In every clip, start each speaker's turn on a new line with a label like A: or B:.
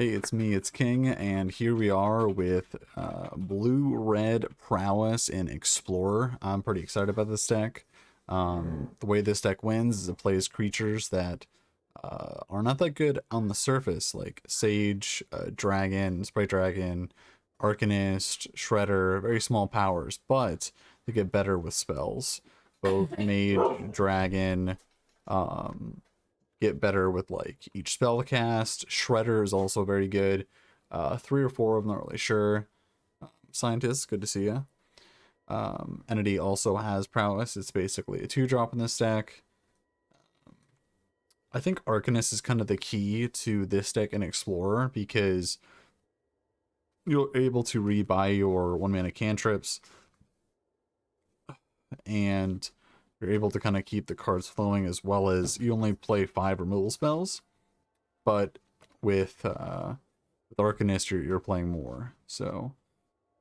A: Hey, it's me, it's King, and here we are with Blue-Red Prowess in Explorer. I'm pretty excited about this deck. The way this deck wins is it plays creatures that are not that good on the surface, like Sage, Dragon, Sprite Dragon, Arcanist, Shredder, very small powers, but they get better with spells. Both Mage, Dragon, get better with like each spell cast. Shredder is also very good. 3 or 4 of them, not really sure. Scientist, good to see you. Entity also has Prowess. It's basically a 2-drop in this deck. I think Arcanist is kind of the key to this deck in Explorer because you're able to rebuy your 1-mana cantrips and you're able to kind of keep the cards flowing, as well as you only play 5 removal spells, but with Arcanist you're playing more. So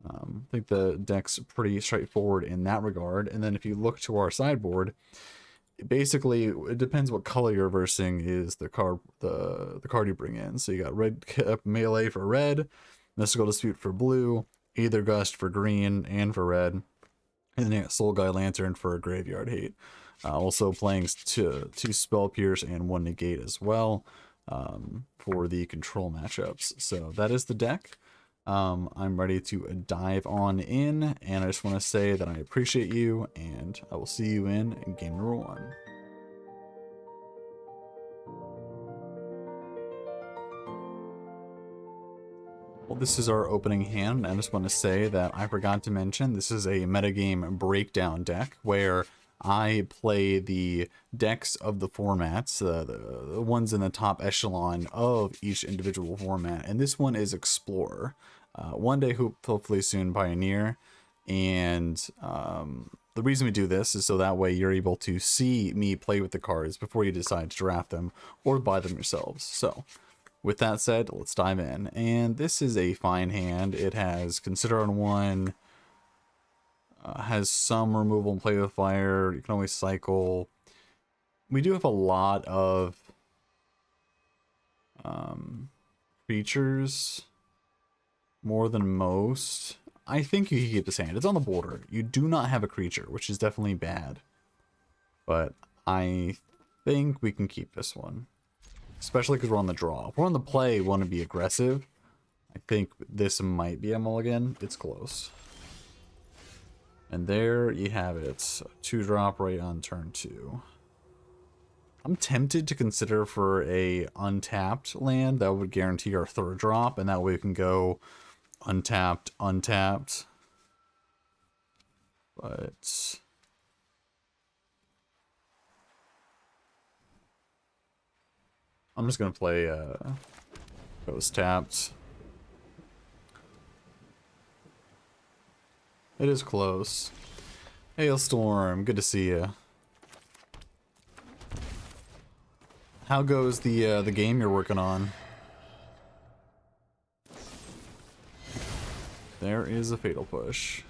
A: I think the deck's pretty straightforward in that regard. And then if you look to our sideboard, basically it depends what color you're versing is the card you bring in. So you got red melee for red, Mystical Dispute for blue, Aether Gust for green and for red, and then you got Soul Guy Lantern for a Graveyard Hate. Also playing 2 Spell Pierce and 1 Negate as well for the control matchups. So that is the deck. I'm ready to dive on in, and I just want to say that I appreciate you, and I will see you in game number 1. Well, this is our opening hand. I just want to say that I forgot to mention this is a metagame breakdown deck where I play the decks of the formats, the ones in the top echelon of each individual format, and this one is Explorer. One day, hopefully soon, Pioneer. And the reason we do this is so that way you're able to see me play with the cards before you decide to draft them or buy them yourselves. So with that said, let's dive in. And this is a fine hand. It has Consider on 1, has some removal and Play with Fire. You can always cycle. We do have a lot of creatures, more than most. I think you can keep this hand. It's on the border. You do not have a creature, which is definitely bad. But I think we can keep this one. Especially because we're on the draw. If we're on the play, we want to be aggressive. I think this might be a mulligan. It's close. And there you have it. 2-drop right on turn 2. I'm tempted to consider for a untapped land that would guarantee our 3rd drop, and that way we can go untapped, untapped. But I'm just gonna play Ghost tapped. It is close. Hailstorm, good to see you. How goes the game you're working on? There is a Fatal Push.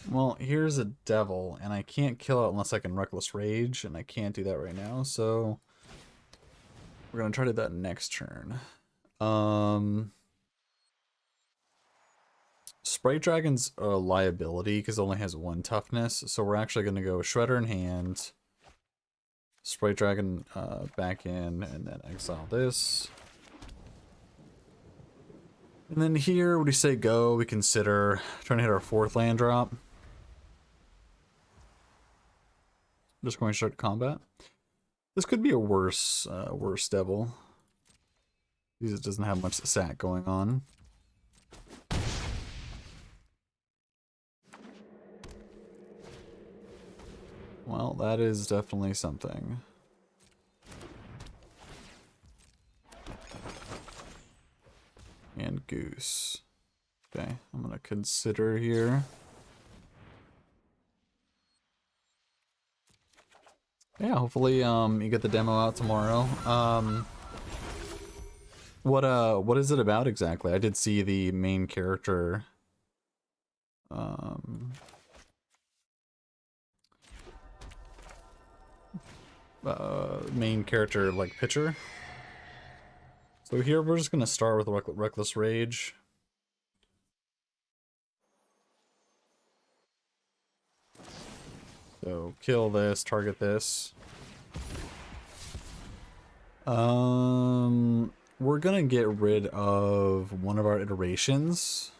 A: Well, here's a devil, and I can't kill it unless I can Reckless Rage, and I can't do that right now, so we're gonna try to do that next turn. Sprite Dragon's a liability because it only has 1 toughness, so we're actually gonna go Shredder in hand, Sprite Dragon back in, and then exile this. And then here, what do you say go? We consider trying to hit our 4th land drop. Just going to start combat. This could be a worse devil, because it doesn't have much sack going on. Well, that is definitely something. And Goose. Okay, I'm gonna consider here. Yeah, hopefully you get the demo out tomorrow. What is it about exactly? I did see the main character main character like pitcher. So here we're just gonna start with Reckless Rage. So kill this, target this. We're gonna get rid of one of our iterations.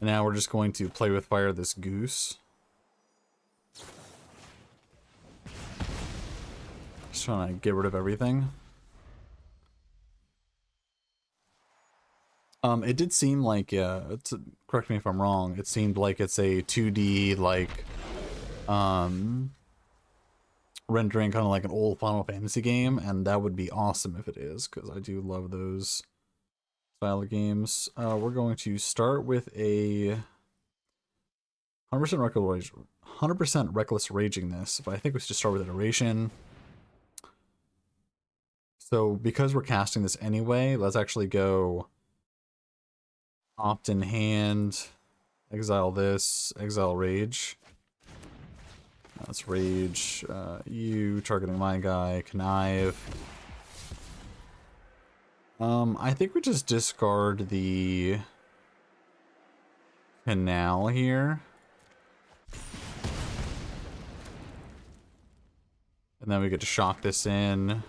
A: And now we're just going to play with fire this goose. Just trying to get rid of everything. It did seem like, correct me if I'm wrong, it seemed like it's a 2D, like, rendering kind of like an old Final Fantasy game, and that would be awesome if it is, because I do love those style of games. We're going to start with a 100% reckless raging this, but I think we should start with iteration. So because we're casting this anyway, let's actually go opt in hand, exile this, exile rage. Let's rage, you targeting my guy, connive. I think we just discard the canal here. And then we get to shock this in.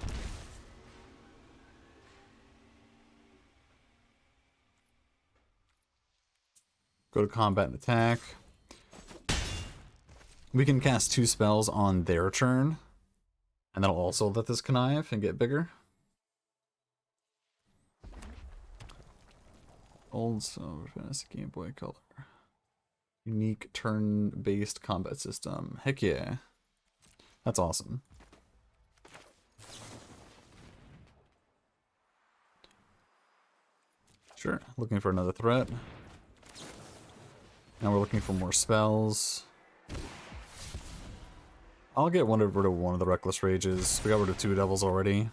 A: Go to combat and attack. We can cast 2 spells on their turn. And that'll also let this connive and get bigger. Old Silver Fantasy Game Boy Color. Unique turn-based combat system. Heck yeah. That's awesome. Sure, looking for another threat. Now we're looking for more spells. I'll get rid of one of the Reckless Rages. We got rid of 2 devils already.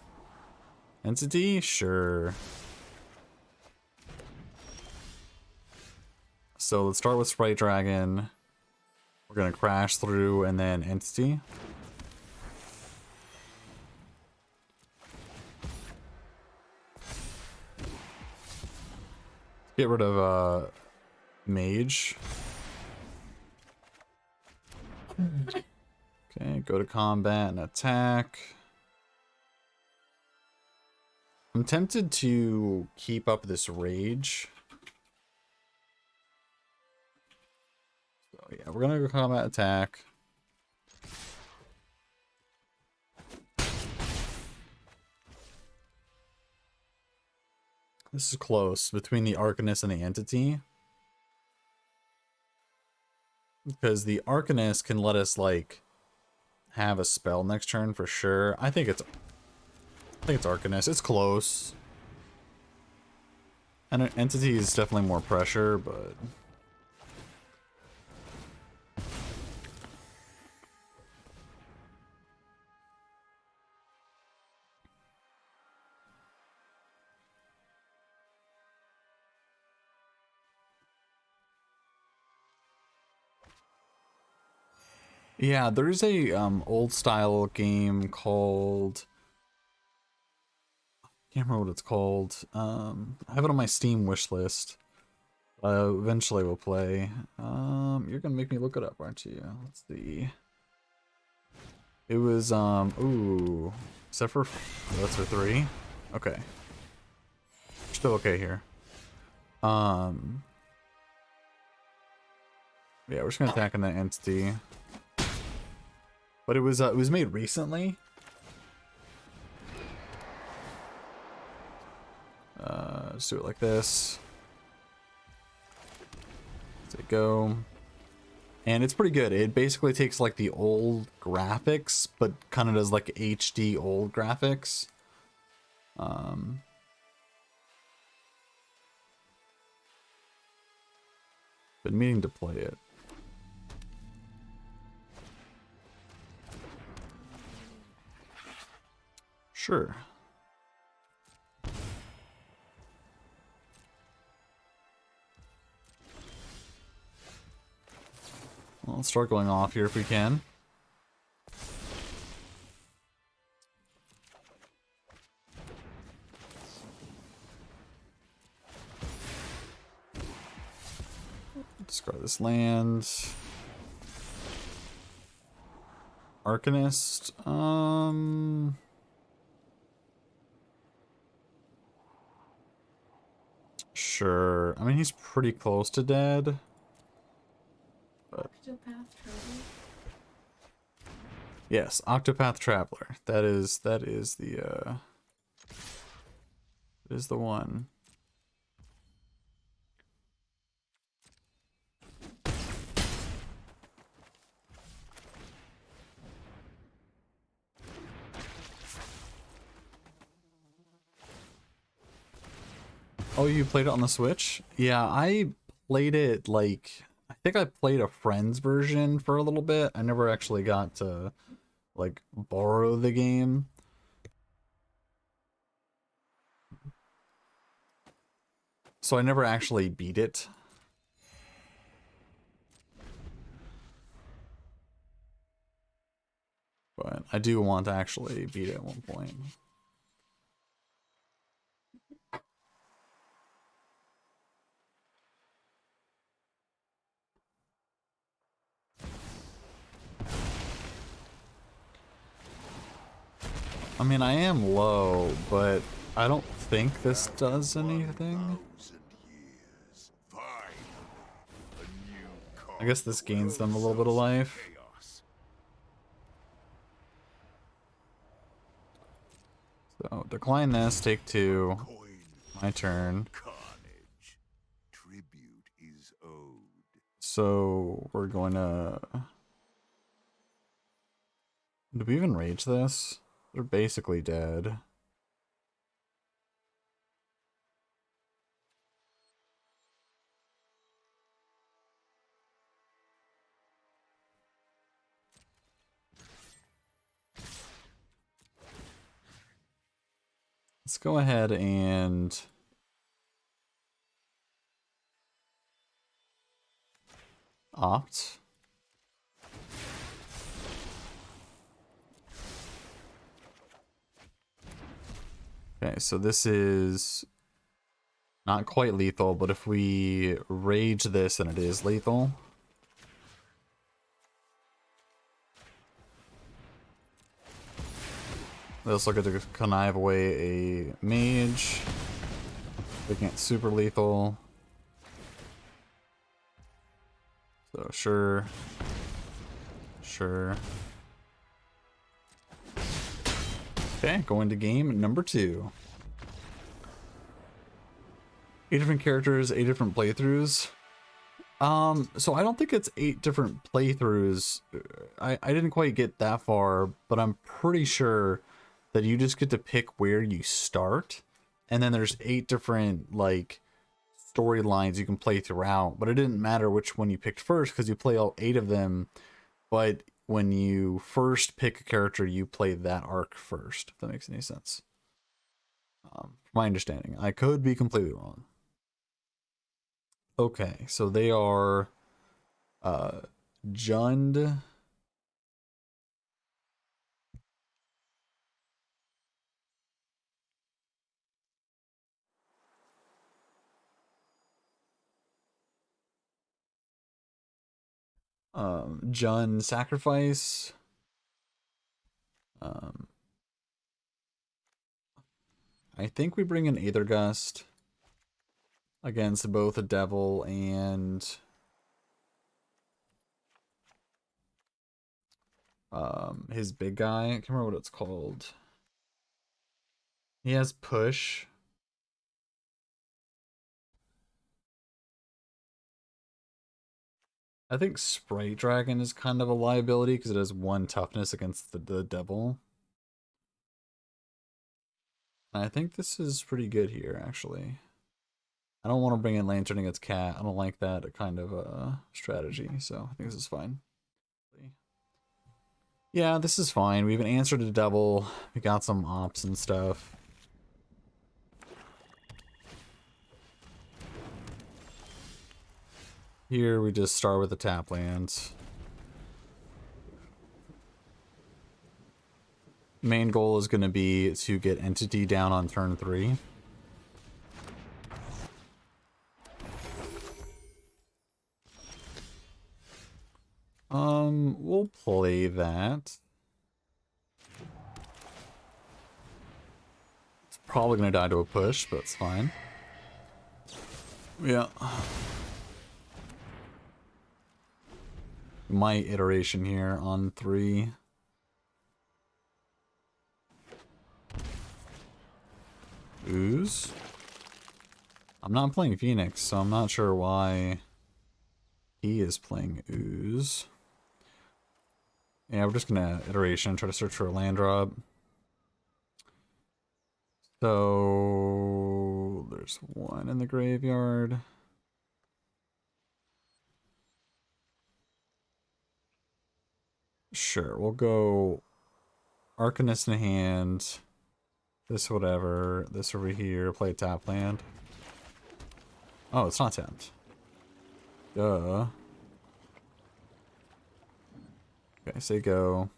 A: Entity? Sure. So let's start with Sprite Dragon. We're gonna crash through and then Entity. Get rid of Mage. Okay, go to combat and attack. I'm tempted to keep up this rage. So yeah, we're gonna go combat attack. This is close between the Arcanist and the Entity. Because the Arcanist can let us, like, have a spell next turn for sure. I think it's Arcanist. It's close. And an Entity is definitely more pressure, but yeah, there's a old style game called, can't remember what it's called. I have it on my Steam wish list. Eventually we'll play. You're gonna make me look it up, aren't you? Let's see. It was ooh, except for that's for 3. Okay, we're still okay here. Yeah, we're just gonna attack on that entity. But it was made recently. Just do it like this. Let's it go. And it's pretty good. It basically takes like the old graphics, but kind of does like HD old graphics. Been meaning to play it. Sure. Well, let's start going off here if we can. Discard this land. Arcanist. Sure. I mean, he's pretty close to dead. But yes, Octopath Traveler. That is the is the one. Oh, you played it on the Switch? Yeah, I played it like, I think I played a friend's version for a little bit. I never actually got to like borrow the game. So I never actually beat it. But I do want to actually beat it at one point. I mean, I am low, but I don't think this does anything. I guess this gains them a little bit of life. So, decline this, take 2. My turn. So, we're going to... Do we even rage this? They're basically dead. Let's go ahead and opt. Okay, so this is not quite lethal, but if we rage this, then it is lethal. They also get to connive away a mage. Making it super lethal. So sure. Sure. Okay, going to game number 2. 8 different characters, 8 different playthroughs. So I don't think it's 8 different playthroughs. I didn't quite get that far, but I'm pretty sure that you just get to pick where you start, and then there's 8 different like storylines you can play throughout, but it didn't matter which one you picked first because you play all 8 of them. But when you first pick a character, you play that arc first, if that makes any sense. From my understanding, I could be completely wrong. Okay, so they are Jund, Jund Sacrifice, I think we bring in Aether Gust against both a devil and his big guy. I can't remember what it's called. He has push. I think Sprite Dragon is kind of a liability because it has 1 toughness against the devil. And I think this is pretty good here, actually. I don't want to bring in Lantern against Cat. I don't like that kind of strategy, so I think this is fine. Yeah, this is fine. We have an answer to devil. We got some ops and stuff. Here we just start with the tap lands. Main goal is going to be to get Entity down on turn 3. We'll play that. It's probably gonna die to a push, but it's fine. Yeah. My iteration here on 3. Ooze. I'm not playing Phoenix, so I'm not sure why he is playing Ooze. Yeah, we're just gonna iteration, try to search for a land drop. So there's one in the graveyard. Sure, we'll go Arcanist in hand. This whatever. This over here. Play a tap land. Oh, it's not tapped. Duh. Okay, say go.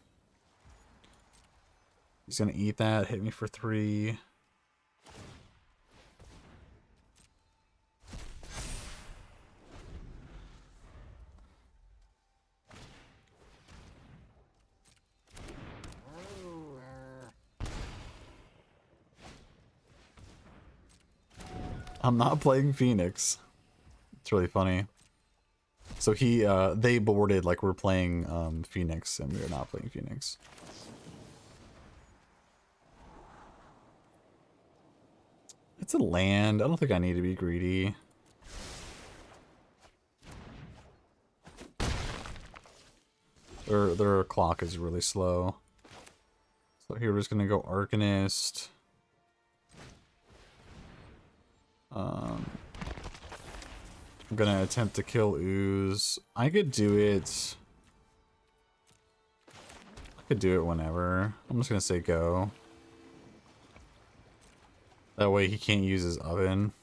A: He's gonna eat that. Hit me for 3. I'm not playing Phoenix. It's really funny. So they boarded like we're playing Phoenix, and we're not playing Phoenix. It's a land. I don't think I need to be greedy. Their clock is really slow. So here we're just gonna go Arcanist. I'm gonna attempt to kill Ooze. I could do it. I could do it whenever. I'm just gonna say go. That way he can't use his oven.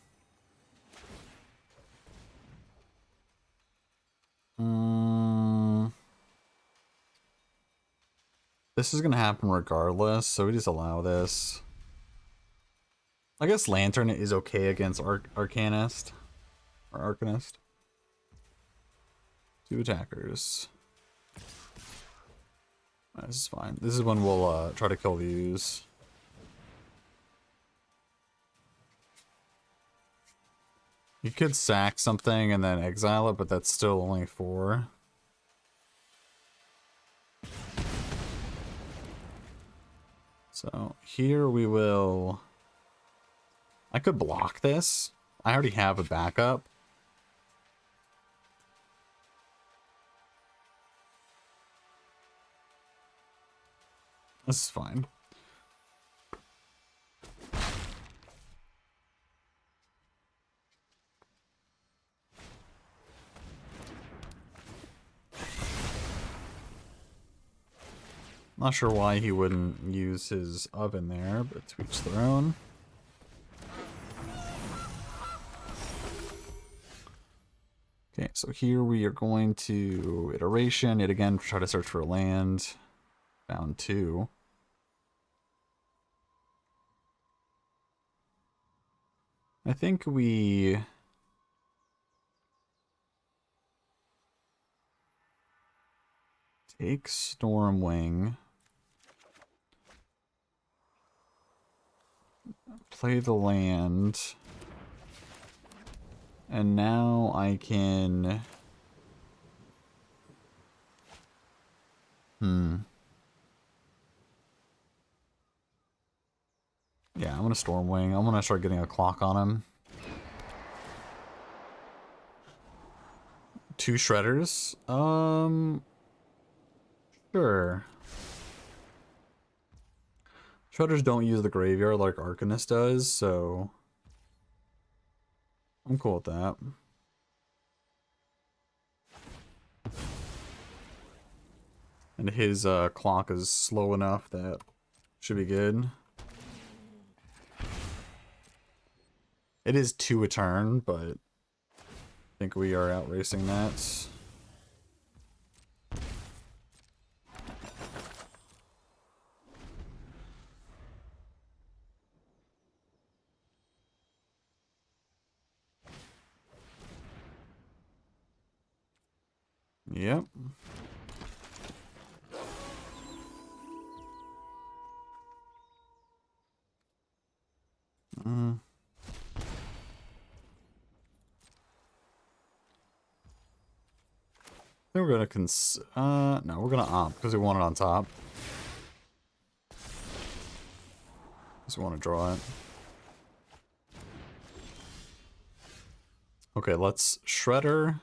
A: This is gonna happen regardless, so we just allow this. I guess Lantern is okay against Arcanist. Or Arcanist. 2 attackers. This is fine. This is when we'll try to kill these. You could sack something and then exile it, but that's still only 4. So here we will... I could block this. I already have a backup. This is fine. Not sure why he wouldn't use his oven there, but to each their own. Okay, so here we are going to iteration. It again, try to search for a land. Found 2. I think we... take Stormwing. Play the land. And now I can... Yeah, I'm gonna Stormwing. I'm gonna start getting a clock on him. 2 Shredders? Sure. Shredders don't use the graveyard like Arcanist does, so... I'm cool with that. And his clock is slow enough that should be good. It is 2 a turn, but I think we are outracing that. Yep. think we're gonna no, we're gonna opt because we want it on top. Just want to draw it. Okay, let's Shredder.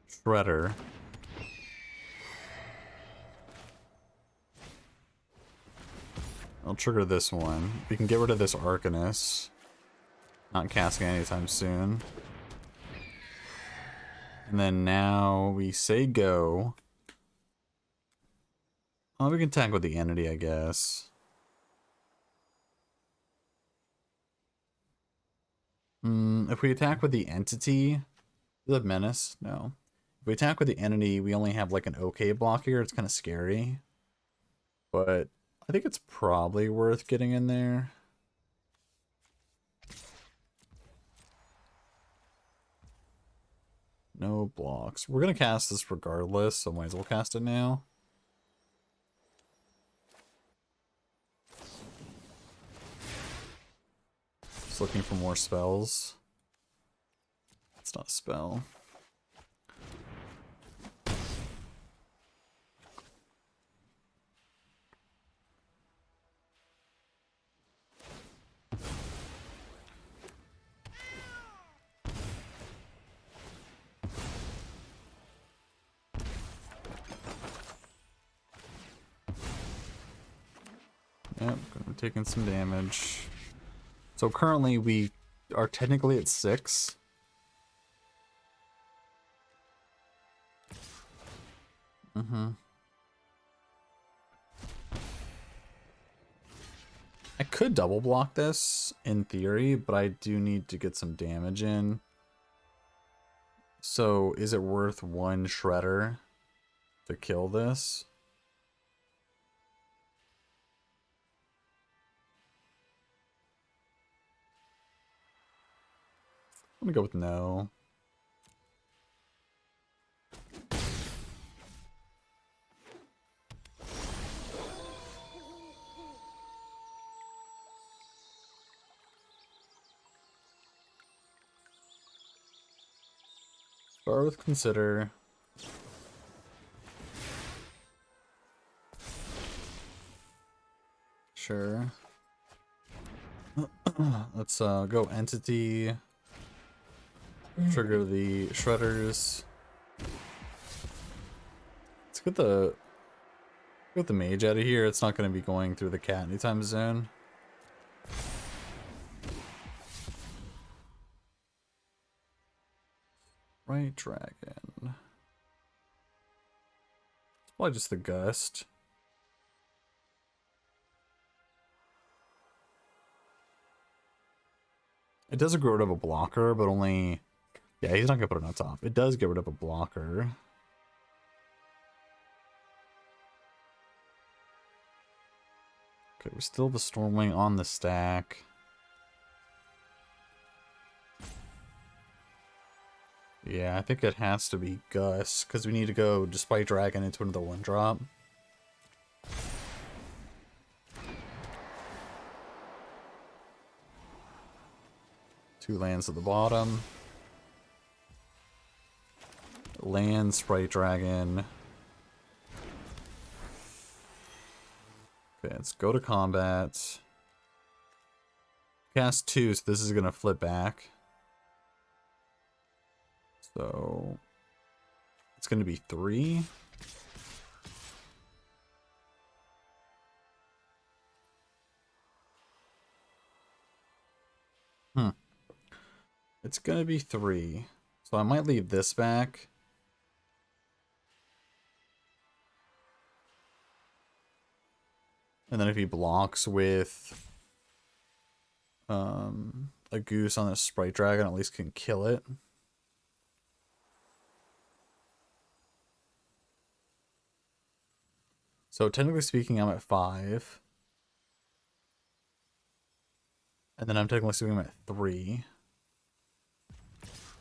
A: Shredder. I'll trigger this one. We can get rid of this Arcanist. Not casting anytime soon. And then now we say go. Oh, we can attack with the entity, I guess. If we attack with the entity, the menace, no. If we attack with the entity, we only have like an okay block here. It's kind of scary. But I think it's probably worth getting in there. No blocks. We're going to cast this regardless, so might as well cast it now. Just looking for more spells. It's not a spell. Yep, we're taking some damage. So currently we are technically at 6. I could double block this in theory, but I do need to get some damage in. So is it worth one Shredder to kill this? I'm gonna go with no. Start with consider. Sure. Let's go entity. Trigger the shredders. Let's get the mage out of here. It's not going to be going through the cat anytime soon. Right dragon. It's probably just the gust. It does get rid of a blocker, but only... Yeah, he's not going to put it on top. It does get rid of a blocker. Okay, we're still the Stormwing on the stack. Yeah, I think it has to be Gus, because we need to go Despite Dragon into another 1-drop. Two lands at the bottom. Land, Sprite Dragon. Okay, let's go to combat. Cast 2, so this is going to flip back. So it's going to be 3. It's going to be 3. So I might leave this back. And then if he blocks with a goose on a Sprite Dragon, at least can kill it. So technically speaking, I'm at 5. And then I'm technically speaking, I'm at 3.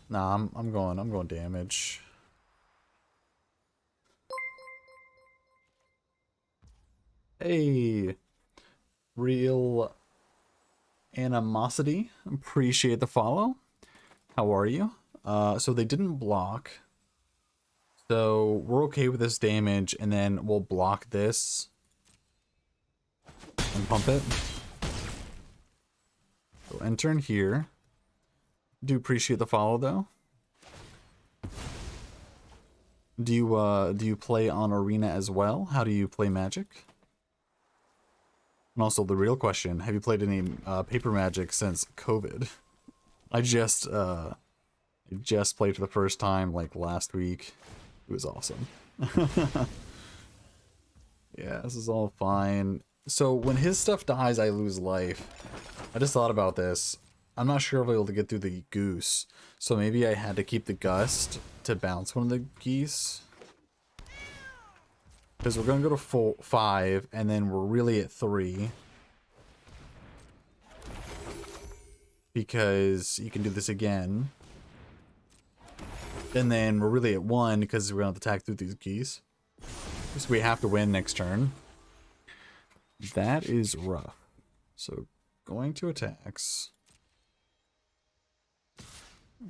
A: Nah, I'm going damage. Hey, real animosity. Appreciate the follow. How are you? So they didn't block. So we're okay with this damage, and then we'll block this and pump it. So enter in here. Do appreciate the follow though. Do you play on Arena as well? How do you play Magic? And also the real question, have you played any paper Magic since COVID? I just played for the first time like last week. It was awesome. Yeah, this is all fine. So when his stuff dies, I lose life. I just thought about this. I'm not sure if I'll be able to get through the goose. So maybe I had to keep the gust to bounce one of the geese. Because we're going to go to 5, and then we're really at 3. Because you can do this again. And then we're really at 1 because we're going to attack through these geese. So we have to win next turn. That is rough. So going to attacks.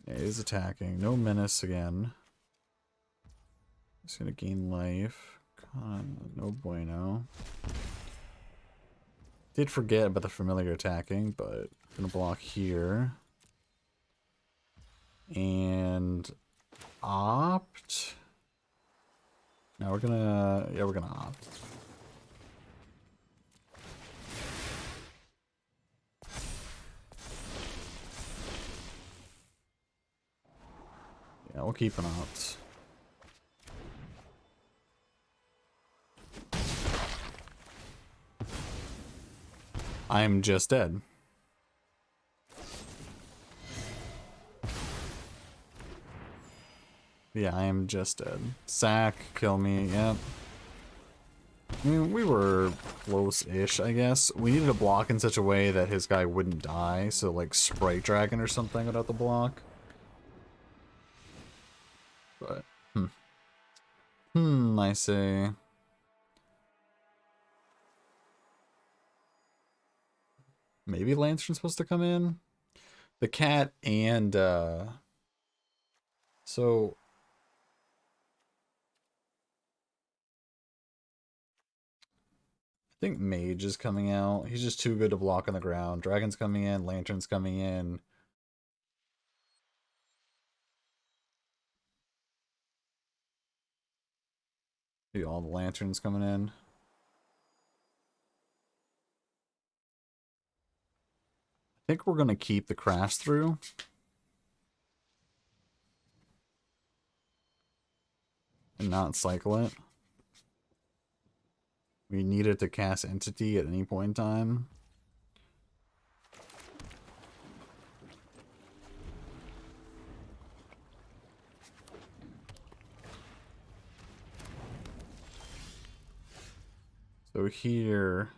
A: Yeah, he's attacking. No menace again. He's going to gain life. No bueno. Did forget about the familiar attacking, but gonna block here. And opt. No, we're gonna opt. Yeah, we'll keep an opt. I'm just dead. Yeah, I am just dead. Sack, kill me, yep. I mean, we were close-ish, I guess. We needed to block in such a way that his guy wouldn't die, so like Sprite Dragon or something without the block. But, I say. Maybe Lantern's supposed to come in? The cat and, so... I think Mage is coming out. He's just too good to block on the ground. Dragon's coming in, Lantern's coming in. See all the Lanterns coming in. I think we're going to keep the crash through. And not cycle it. We need it to cast Entity at any point in time. So here...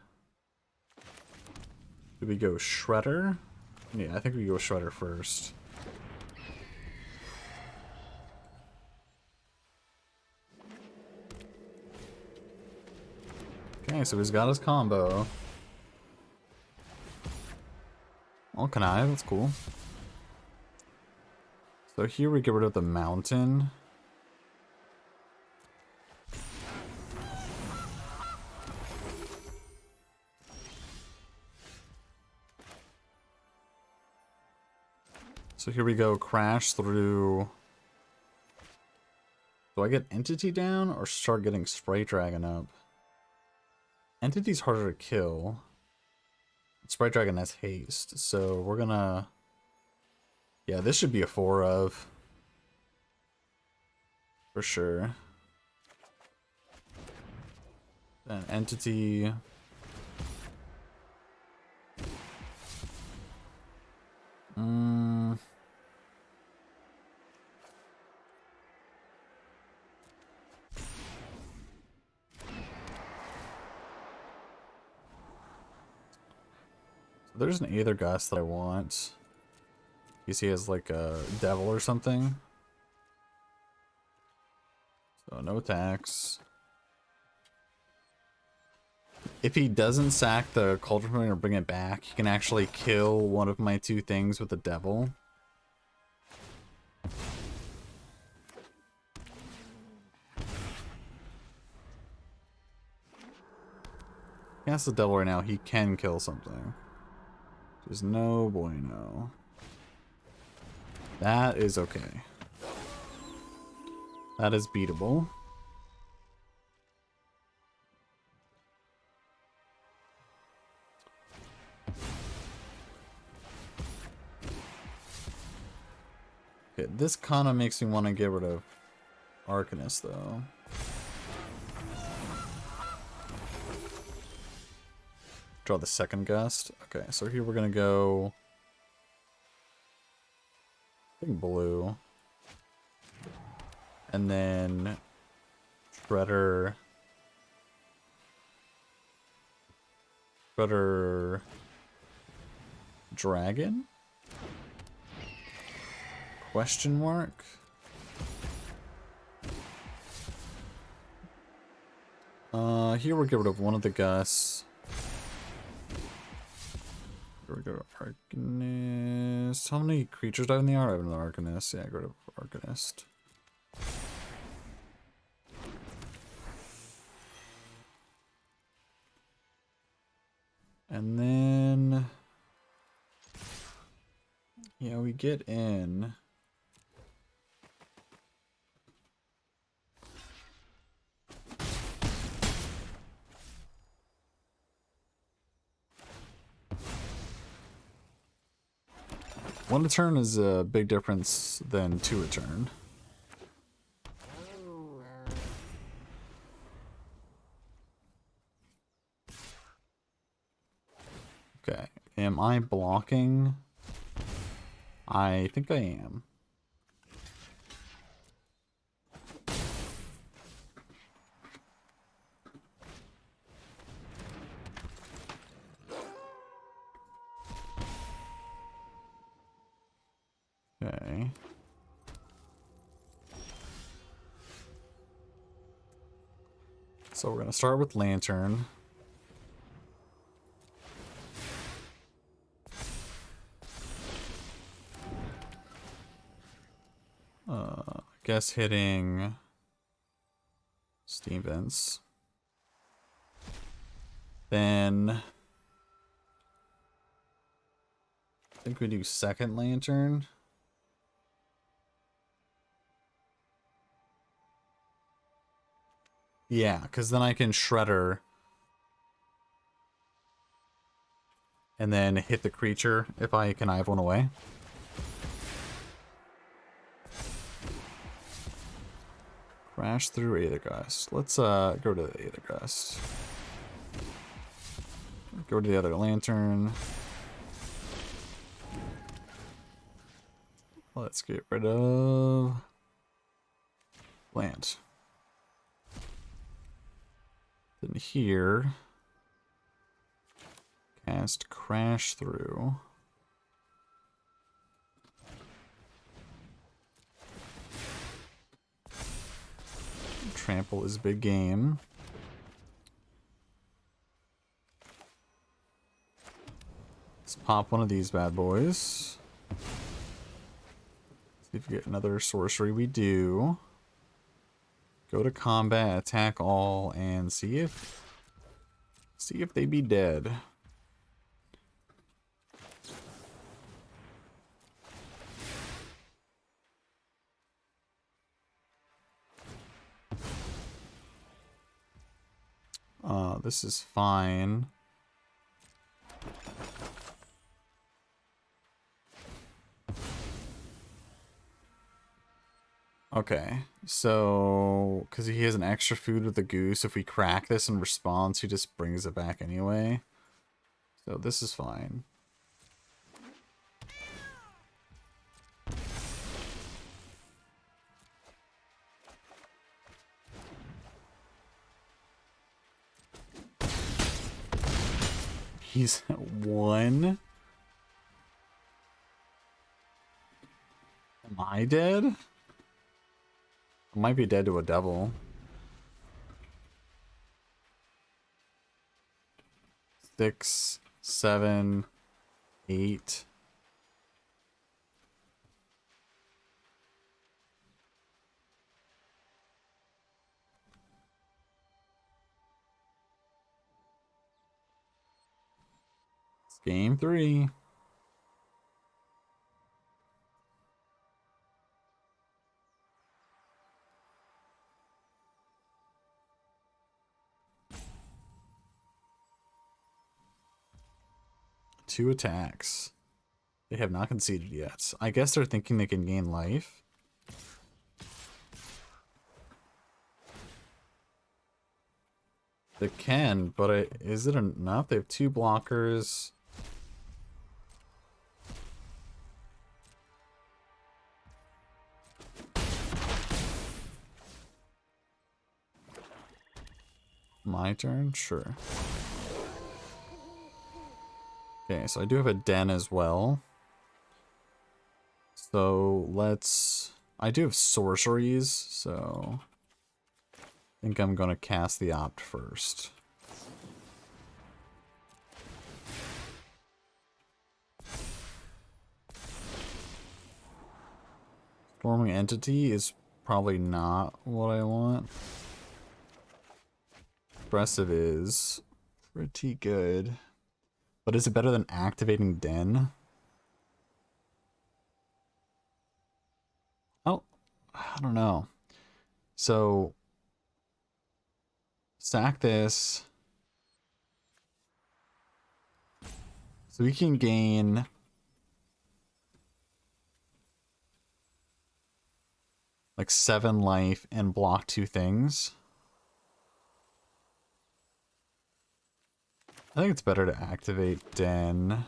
A: Do we go Shredder? Yeah, I think we go Shredder first. Okay, so he's got his combo. Oh, can I? That's cool. So here we get rid of the mountain. So here we go, crash through. Do I get Entity down or start getting Sprite Dragon up? Entity's harder to kill. Sprite Dragon has haste, so we're gonna... Yeah, this should be a 4 of. For sure. Then Entity... There's an Aether Gust that I want. You see, he has like a devil or something. So no attacks. If he doesn't sack the Cauldron or bring it back, he can actually kill one of my 2 things with the devil. Cast the devil right now, he can kill something. There's no bueno. That is okay. That is beatable. Okay, this kind of makes me want to get rid of Arcanist, though. Draw the second gust. Okay, so here we're going to go... I think blue. And then... Shredder... Shredder... Dragon? Question mark? Here we'll get rid of one of the gusts. Here we go, Arcanist. How many creatures do I have in the art? I have an Arcanist. Yeah, get rid of Arcanist. And then... yeah, we get in... one a turn is a big difference than two a turn. Okay, am I blocking? I think I am. Okay. So we're going to start with Lantern. I guess hitting Steam Vents. Then I think we do second Lantern. Yeah, because then I can Shredder and then hit the creature if I connive one away. Crash through Aethergust. Let's go to the Aethergust. Go to the other Lantern. Let's get rid of land. Then here, cast Crash Through. Trample is big game. Let's pop one of these bad boys. See if we get another sorcery. We do. Go to combat, attack all, and see if they be dead. This is fine. Okay, so because he has an extra food with the goose, if we crack this in response, he just brings it back anyway. So this is fine. He's at 1. Am I dead? I might be dead to a devil. 6, 7, 8. It's game 3. Two attacks. They have not conceded yet. I guess they're thinking they can gain life. They can, but is it enough? They have 2 blockers. My turn? Sure. Okay, so I do have a den as well. So let's... I do have sorceries, so... I think I'm going to cast the Opt first. Forming Entity is probably not what I want. Aggressive is pretty good. But is it better than activating Den? Oh, I don't know. So, sack this. So we can gain... like 7 life and block 2 things. I think it's better to activate Den.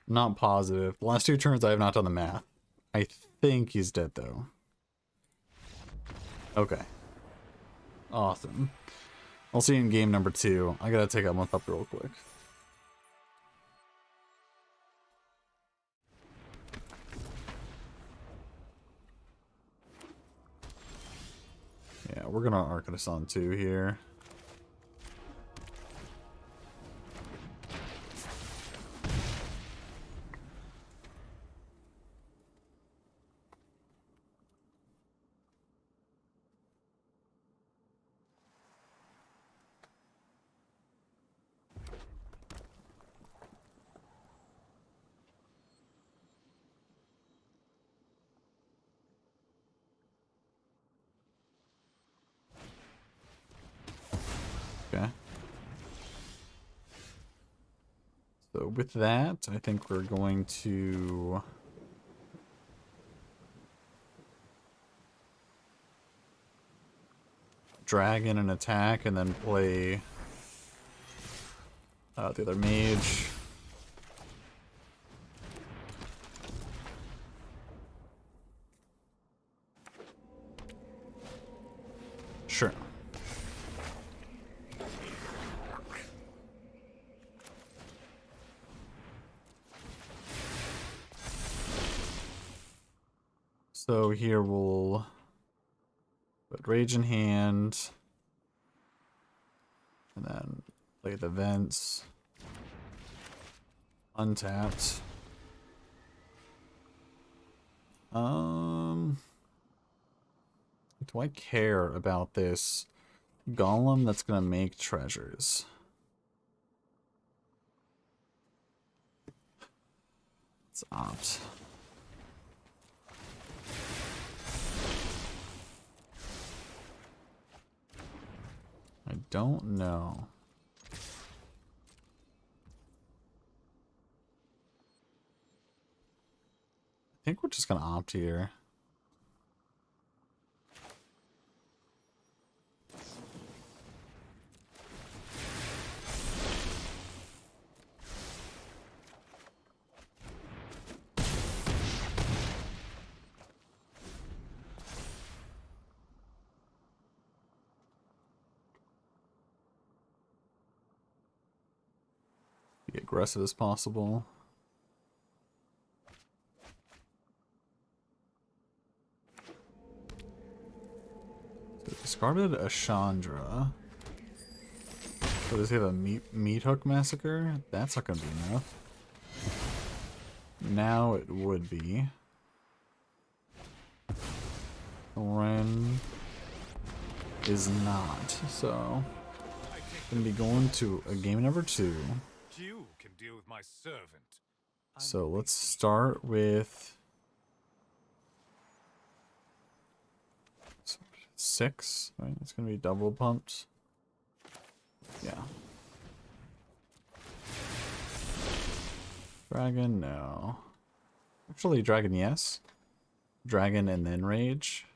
A: Not positive. The last 2 turns I have not done the math. I think he's dead though. Okay. Awesome. I'll see you in game number 2. I gotta take that one up real quick. Yeah, we're gonna Arcanist on 2 here. Okay. So with that, I think we're going to... drag in an attack and then play the other mage. Sure. So here we'll put Rage in hand, and then play the Vents, untapped. Do I care about this golem that's gonna make treasures? Let's opt. I don't know. I think we're just gonna opt here. Be aggressive as possible. So discarded a Chandra. So does he have a meat hook massacre? That's not gonna be enough. Now it would be. Ren is not, so gonna be going to a game number 2.
B: You can deal with my servant.
A: So let's start with 6, right? It's gonna be double pumped. Yeah. Dragon, no. Actually, dragon, yes. Dragon and then rage.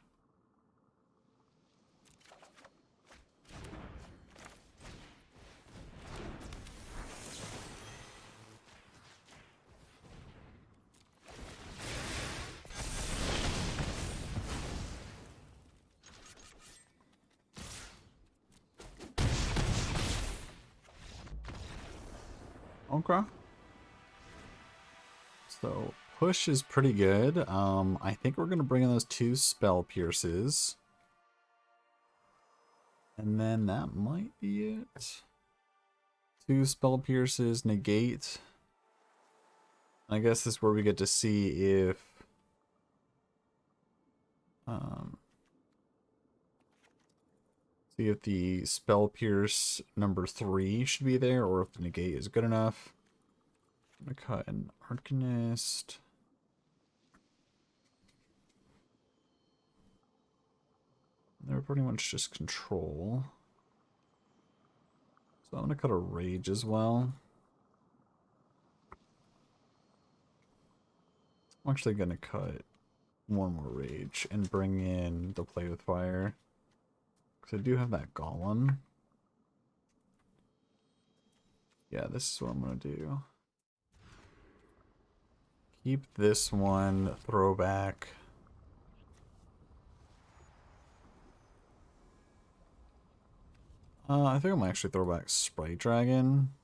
A: Okay. So push is pretty good. I think we're gonna bring in those 2 spell pierces. And then that might be it. 2 spell pierces, negate. I guess this is where we get to see if the spell pierce number 3 should be there, or if the negate is good enough. I'm gonna cut an Arcanist. They're pretty much just control. So I'm gonna cut a rage as well. I'm actually gonna cut one more rage and bring in the play with fire. Because I do have that golem. Yeah, this is what I'm gonna do. Keep this one, throwback. I think I'm gonna actually throw back Sprite Dragon.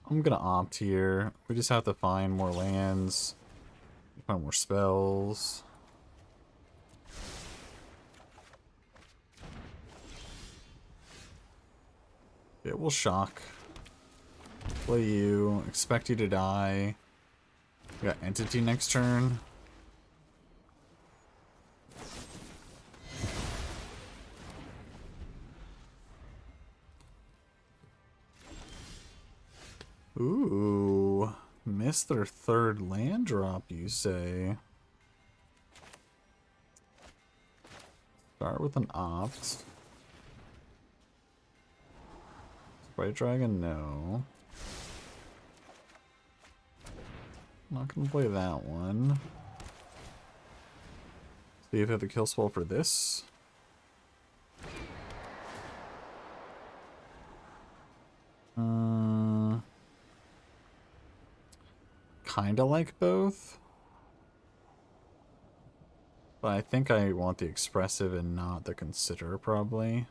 A: I'm gonna opt here. We just have to find more lands, find more spells. Yeah, we'll shock. Play you. Expect you to die. We got entity next turn. Ooh. Missed their 3rd land drop, you say? Start with an opt. Sprite Dragon, no. Not gonna play that one. See if I have the kill spell for this. Kinda like both. But I think I want the expressive and not the consider, probably.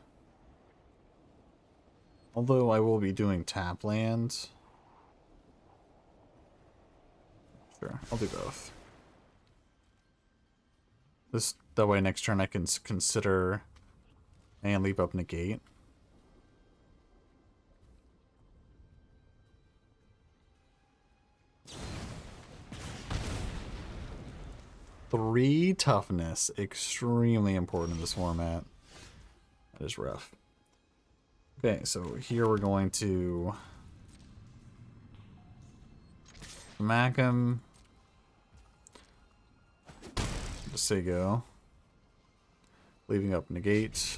A: Although I will be doing tap land. Sure, I'll do both. That way next turn I can consider and leap up negate. Three toughness, extremely important in this format. That is rough. Okay, so here we're going to smack him. Just say go. Leaving up negate.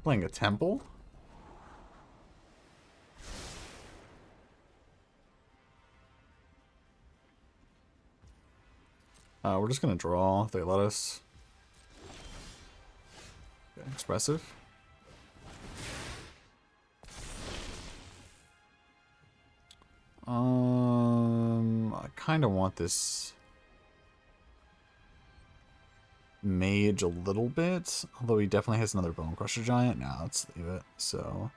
A: Playing a temple. We're just gonna draw if they let us. Okay, expressive. I kind of want this Mage a little bit, although he definitely has another Bone Crusher Giant. Now let's leave it. So,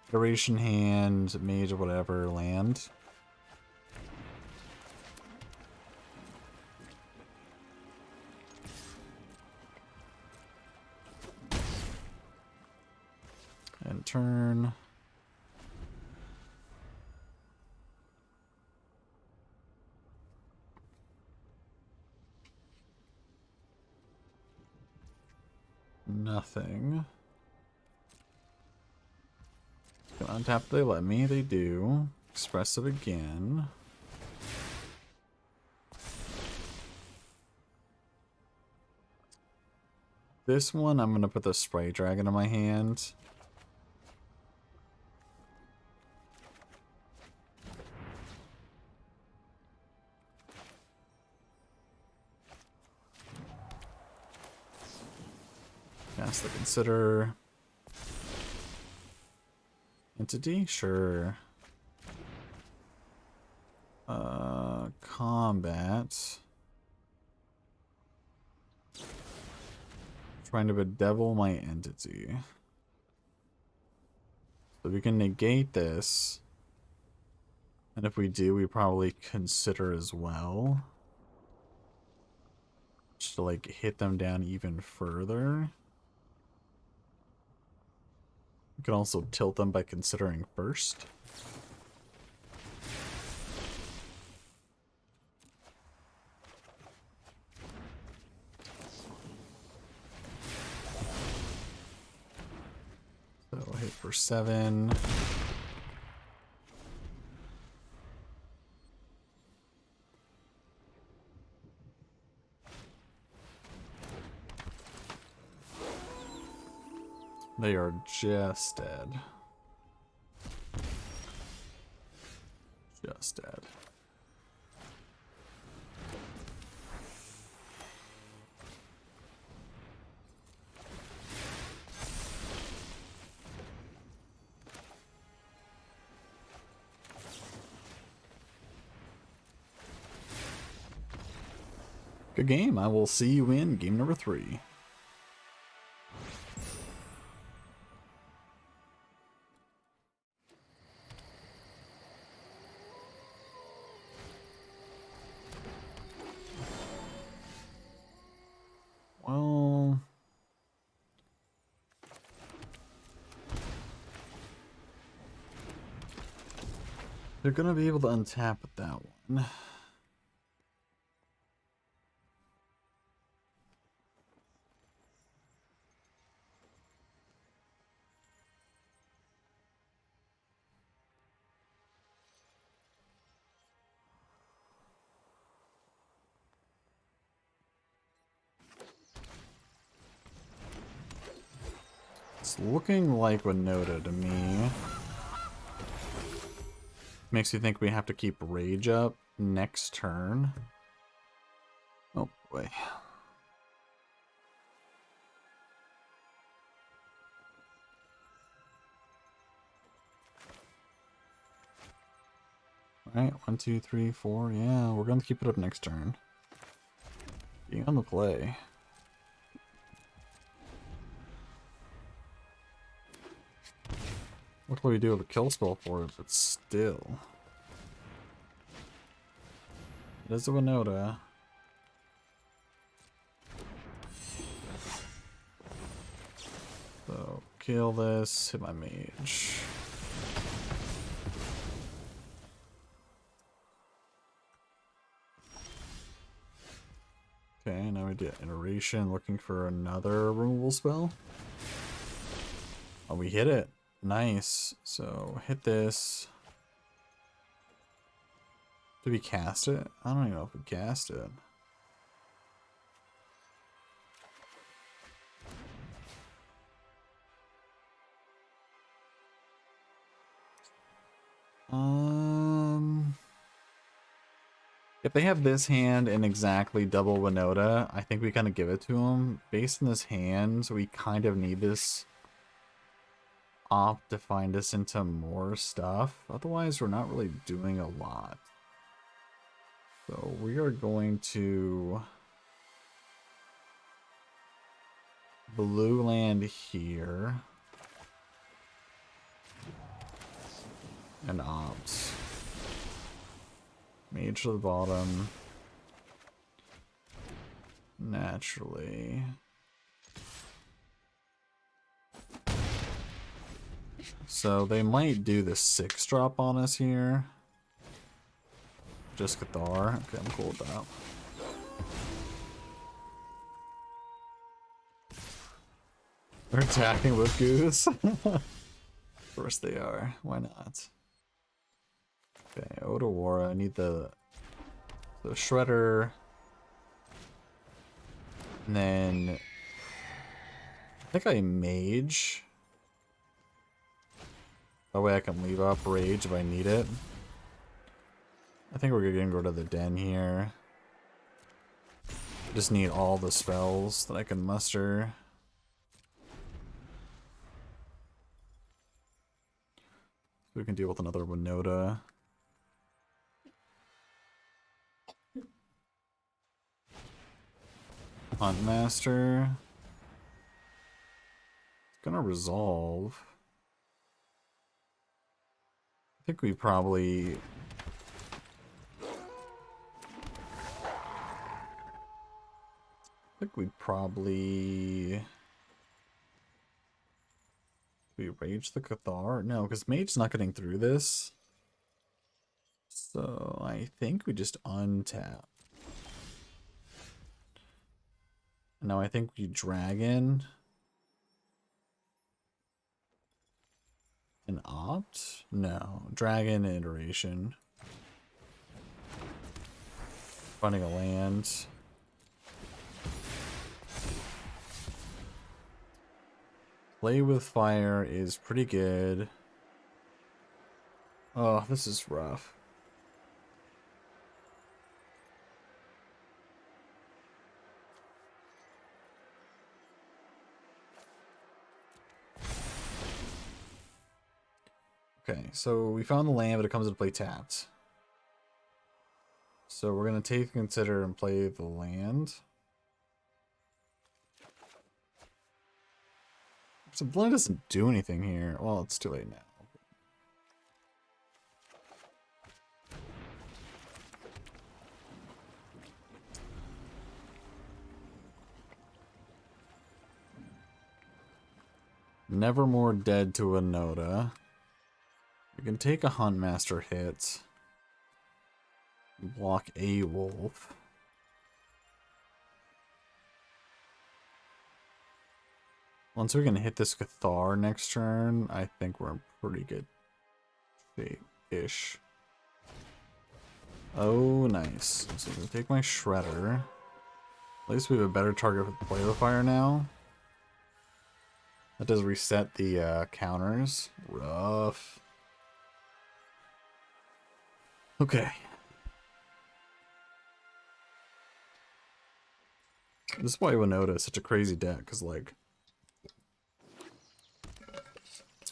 A: Iteration hand, Mage or whatever, land. And turn. Nothing. Gonna untap, they let me, they do. Express it again. This one, I'm gonna put the Spray Dragon in my hand. Cast the Consider. Entity? Sure. Combat. Trying to bedevil my entity. So we can negate this. And if we do, we probably consider as well. Just to like hit them down even further. We can also tilt them by considering first. So hit for 7. They are just dead. Just dead. Good game. I will see you in game number 3. Well, they're gonna be able to untap with that one. It's looking like Winota to me. Makes you think we have to keep Rage up next turn. Oh boy. Alright, 1, 2, 3, 4. Yeah, we're gonna keep it up next turn. Being on the play. What do we do with a kill spell for it, but still. It is a Winota. So, kill this, hit my mage. Okay, now we did Iteration, looking for another removal spell. Oh, we hit it. Nice. So, hit this. Did we cast it? I don't even know if we cast it. If they have this hand in exactly double Winota, I think we kind of give it to them. Based on this hand, we kind of need this off to find us into more stuff. Otherwise, we're not really doing a lot. So we are going to blue land here. And opt. Mage to the bottom. Naturally. So they might do the 6-drop on us here. Just Cathar. Okay, I'm cool with that. They're attacking with Goose. Of course they are. Why not? Okay, Odawara. I need the Shredder. And then I think I mage. That way I can leave up rage if I need it. I think we're gonna go to the den here. Just need all the spells that I can muster. We can deal with another Winota. Huntmaster. It's gonna resolve. I think we probably... We rage the Cathar? No, because Mage's not getting through this. So I think we just untap. No, I think we Dragon. And opt? No. Dragon iteration. Finding a land. Play with fire is pretty good. Oh, this is rough. Okay, so we found the land, but it comes into play tapped. So we're going to take consider and play the land. So Blend doesn't do anything here. Well, it's too late now. Nevermore dead to a Noda. We can take a Huntmaster hit. Block a wolf. Once we can hit this Cathar next turn, I think we're in pretty good shape-ish. Oh, nice. So I'm going to take my Shredder. At least we have a better target with Play with Fire now. That does reset the counters. Rough. Okay. This is why Winota is such a crazy deck, because, like,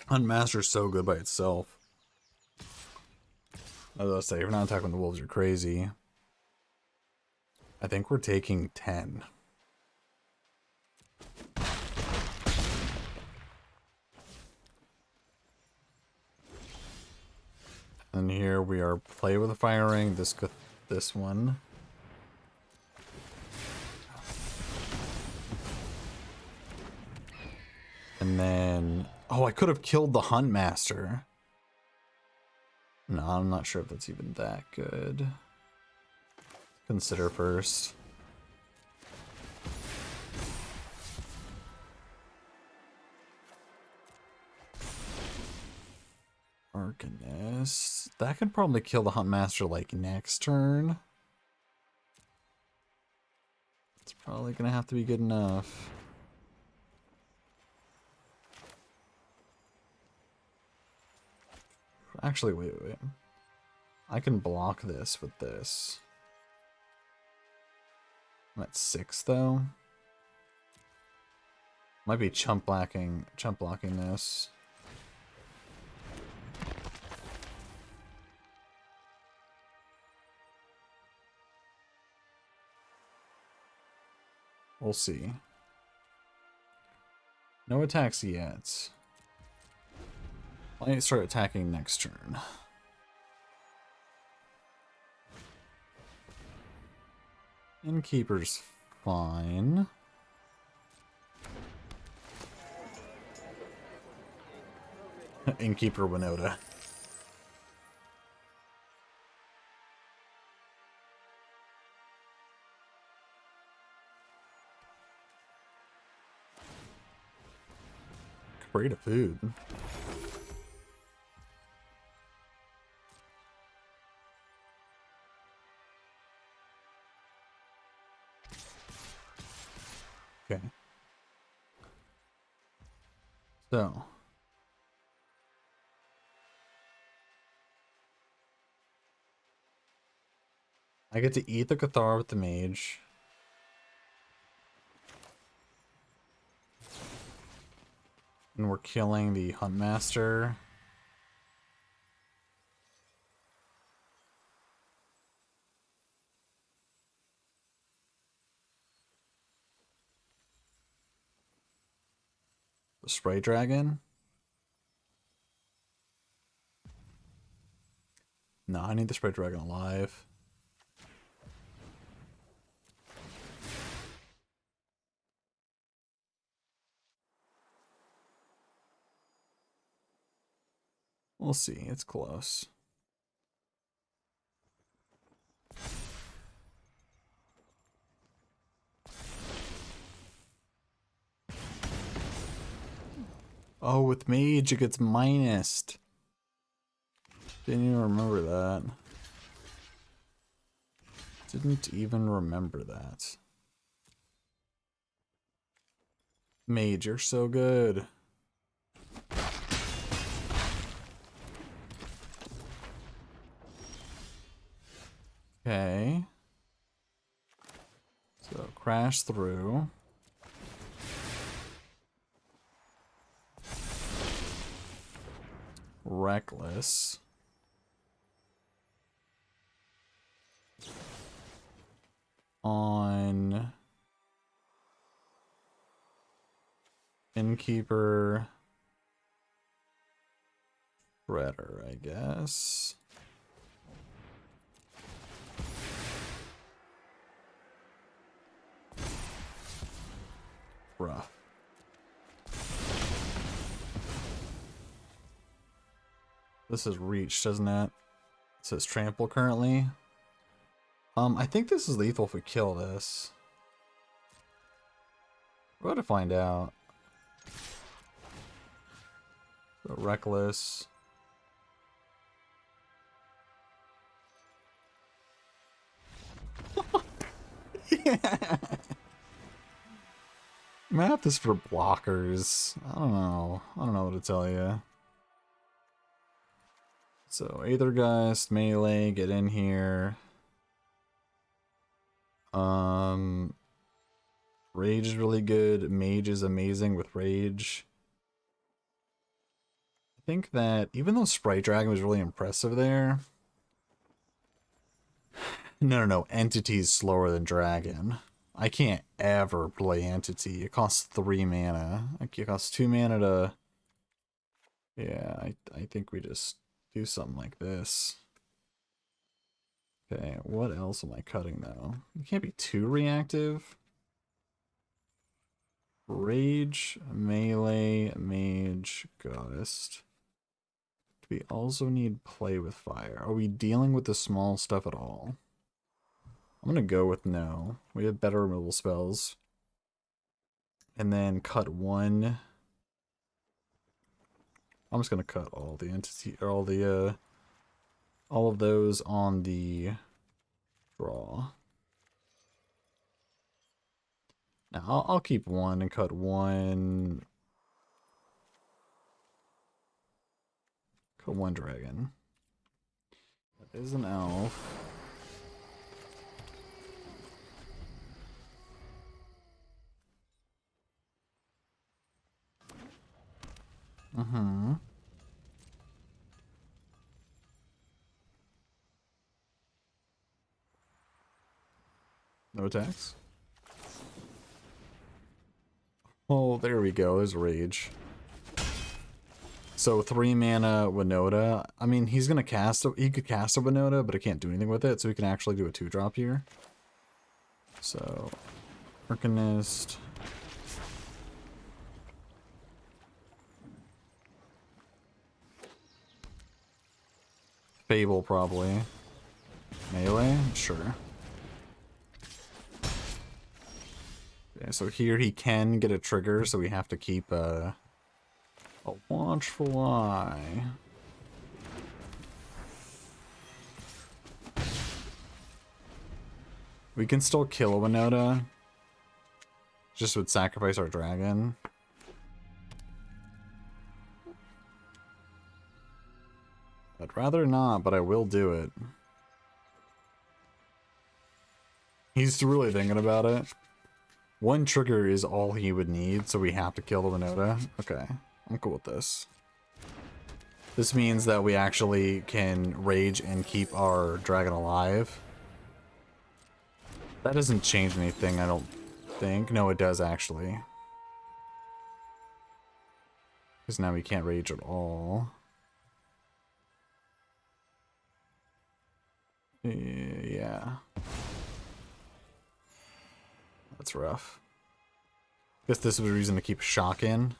A: Unmaster's so good by itself. I was gonna say, if you're not attacking the wolves, you're crazy. I think we're taking 10. And here we are play with a firing this one. And then, oh, I could have killed the Huntmaster. No, I'm not sure if that's even that good. Consider first. Arcanist. That could probably kill the Huntmaster like next turn. It's probably gonna have to be good enough. Actually, wait. I can block this with this. I'm at 6 though. Might be chump blocking this. We'll see. No attacks yet. Might start attacking next turn. Innkeeper's fine. Innkeeper Winota. Crate of food. Okay. So. I get to eat the Cathar with the mage. And we're killing the Huntmaster. The Spray Dragon. No, I need the Spray Dragon alive. We'll see. It's close. Oh, with mage it gets minused. Didn't even remember that. Didn't even remember that. Mage, you're so good. Okay. So crash through. Reckless. On Innkeeper Shredder, I guess. Rough. This is reach, doesn't it? It says trample currently. I think this is lethal if we kill this. We're about to find out. So reckless. Yeah. Map is for blockers. I don't know. I don't know what to tell you. So Aethergeist, melee, get in here. Rage is really good. Mage is amazing with rage. I think that even though Sprite Dragon was really impressive there. No. Entity's slower than Dragon. I can't ever play Entity. It costs 3 mana. It costs 2 mana to... Yeah, I think we just do something like this. Okay, what else am I cutting though? You can't be too reactive. Rage, melee, mage, ghost. Do we also need play with fire? Are we dealing with the small stuff at all? I'm gonna go with no. We have better removal spells. And then cut one. I'm just gonna cut all the entity or all of those on the draw. Now I'll keep one and cut one. Cut one dragon. That is an elf. No attacks? Oh, there we go. There's Rage. So 3 mana Winota. I mean, he's gonna cast. He could cast a Winota, but I can't do anything with it. So he can actually do a 2-drop here. So, Arcanist. Fable probably. Melee, sure. Okay, so here he can get a trigger, so we have to keep a watchful eye. We can still kill a Winota. Just would sacrifice our dragon. I'd rather not, but I will do it. He's really thinking about it. 1 trigger is all he would need, so we have to kill the Winota. Okay, I'm cool with this. This means that we actually can rage and keep our dragon alive. That doesn't change anything, I don't think. No, it does actually. Because now we can't rage at all. Yeah. That's rough. Guess this was a reason to keep shock in.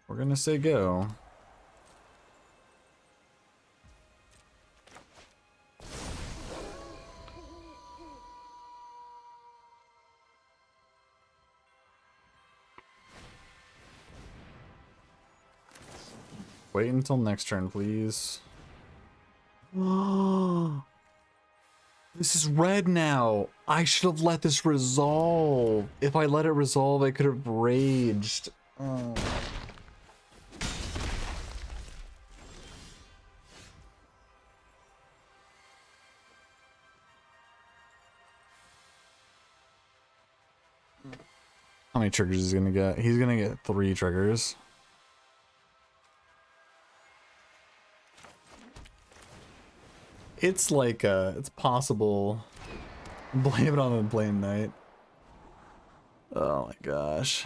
A: We're gonna say go. Wait until next turn, please. This is red now. I should have let this resolve. If I let it resolve, I could have raged. Oh. How many triggers is he gonna get? He's gonna get 3 triggers. It's like, it's possible. Blame it on the blame night. Oh my gosh.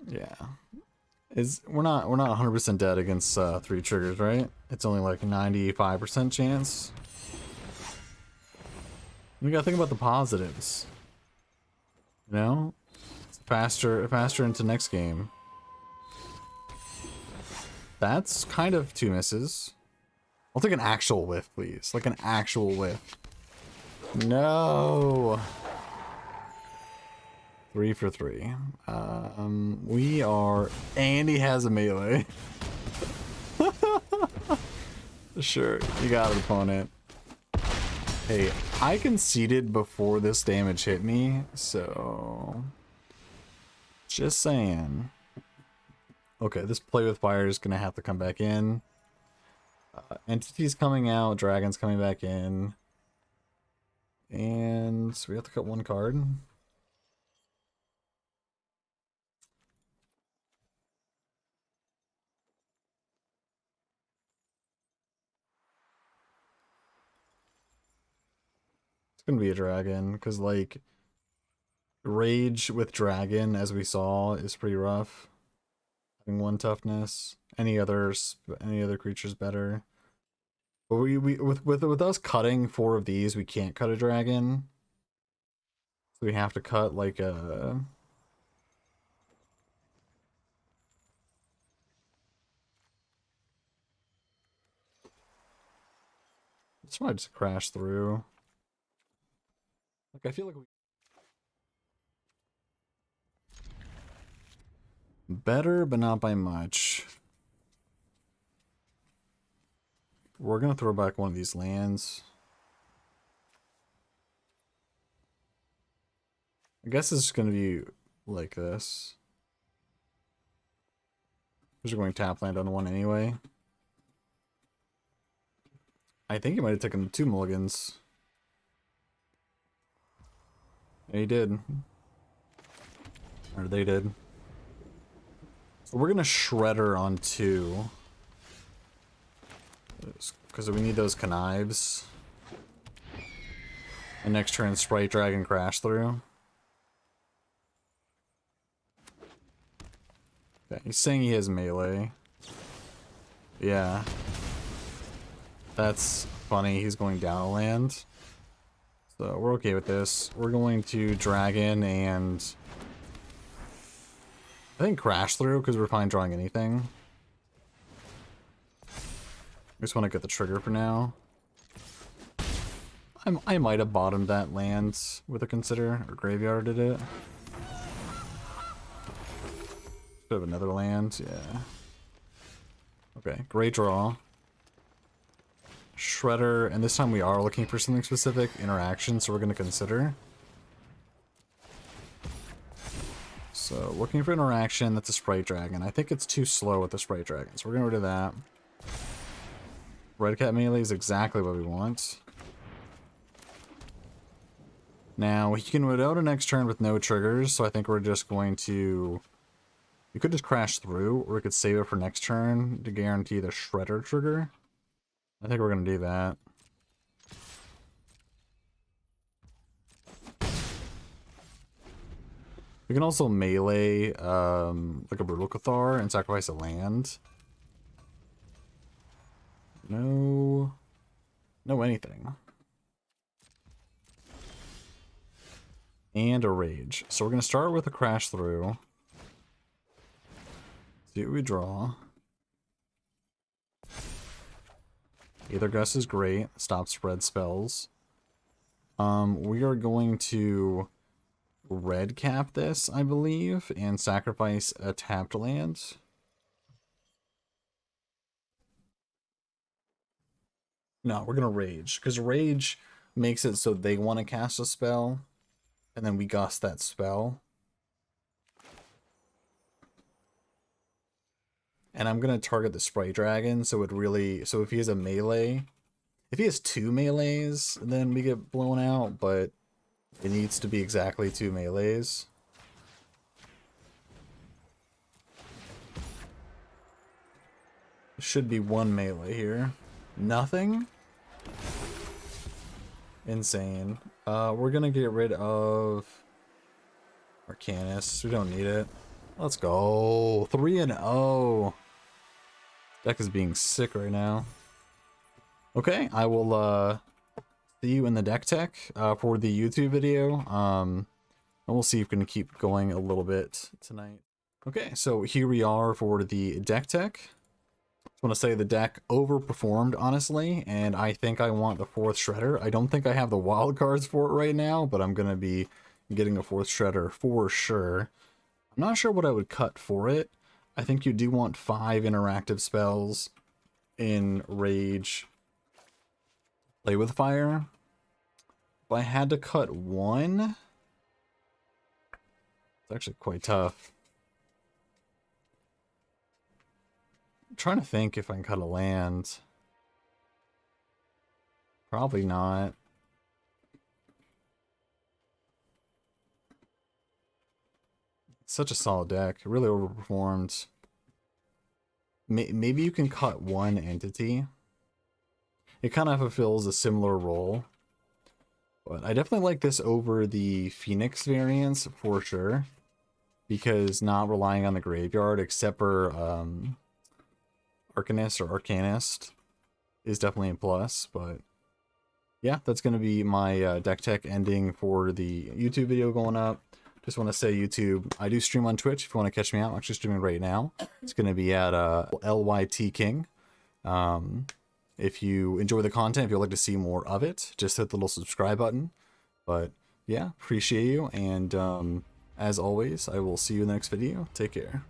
A: Yeah. We're not 100% dead against 3 triggers, right? It's only like 95% chance. You gotta think about the positives. You know? It's faster into next game. That's kind of 2 misses. I'll take an actual whiff, please. Like an actual whiff. No. 3 for 3. We are... And he has a melee. Sure, you got it, opponent. Hey, I conceded before this damage hit me, so... Just saying. Okay, this play with fire is gonna have to come back in. Entity's coming out, dragon's coming back in. And so we have to cut 1 card. It's gonna be a dragon, because like rage with dragon, as we saw, is pretty rough. Having 1 toughness. Any other creatures better. But with us cutting 4 of these, we can't cut a dragon. So we have to cut like a... This might just crash through. Like I feel like we... Better, but not by much. We're gonna throw back 1 of these lands. I guess it's gonna be like this. Because we're going tap land on 1 anyway. I think he might have taken 2 mulligans. Yeah, he did. Or they did. So we're gonna Shredder on 2. Because we need those connives. And next turn, Sprite Dragon crash through. Okay, he's saying he has melee. Yeah. That's funny, he's going down a land. So we're okay with this. We're going to Dragon and I think crash through because we're fine drawing anything. I just want to get the trigger for now. I might have bottomed that land with a consider or graveyarded it. Should have another land, yeah. Okay, great draw. Shredder, and this time we are looking for something specific, interaction, so we're going to consider. So, looking for interaction, that's a Sprite Dragon. I think it's too slow with the Sprite Dragon, so we're going to rid of that. Red Cat melee is exactly what we want. Now, he can wait out a next turn with no triggers, so I think we're just going to... We could just crash through, or we could save it for next turn to guarantee the Shredder trigger. I think we're going to do that. We can also melee like a Brutal Cathar and sacrifice a land. No anything. And a Rage. So we're going to start with a crash through. See what we draw. Either Guess is great. Stop spread spells. We are going to red cap this, I believe, and sacrifice a tapped land. No, we're going to Rage, because Rage makes it so they want to cast a spell, and then we gust that spell. And I'm going to target the Sprite Dragon, so it really... So if he has a melee... If he has 2 melees, then we get blown out, but it needs to be exactly 2 melees. Should be 1 melee here. Nothing? Insane. We're going to get rid of Arcanist. We don't need it. Let's go. 3-0. Deck is being sick right now. Okay, I will see you in the deck tech for the YouTube video. And we'll see if we can keep going a little bit tonight. Okay, so here we are for the deck tech. Just want to say the deck overperformed, honestly, and I think I want the 4th Shredder. I don't think I have the wild cards for it right now, but I'm going to be getting a 4th Shredder for sure. I'm not sure what I would cut for it. I think you do want 5 interactive spells in Rage. Play with Fire. If I had to cut 1, it's actually quite tough. I'm trying to think if I can cut a land. Probably not. Such a solid deck. It really overperformed. Maybe you can cut 1 entity. It kind of fulfills a similar role. But I definitely like this over the Phoenix variants for sure. Because not relying on the graveyard except for Arcanist or Arcanist is definitely a plus. But yeah, that's going to be my deck tech ending for the YouTube video going up. Just want to say, YouTube, I do stream on Twitch if you want to catch me out. I'm actually streaming right now. It's going to be at LYT King. If you enjoy the content, if you'd like to see more of it, just hit the little subscribe button. But yeah, appreciate you. And as always, I will see you in the next video. Take care.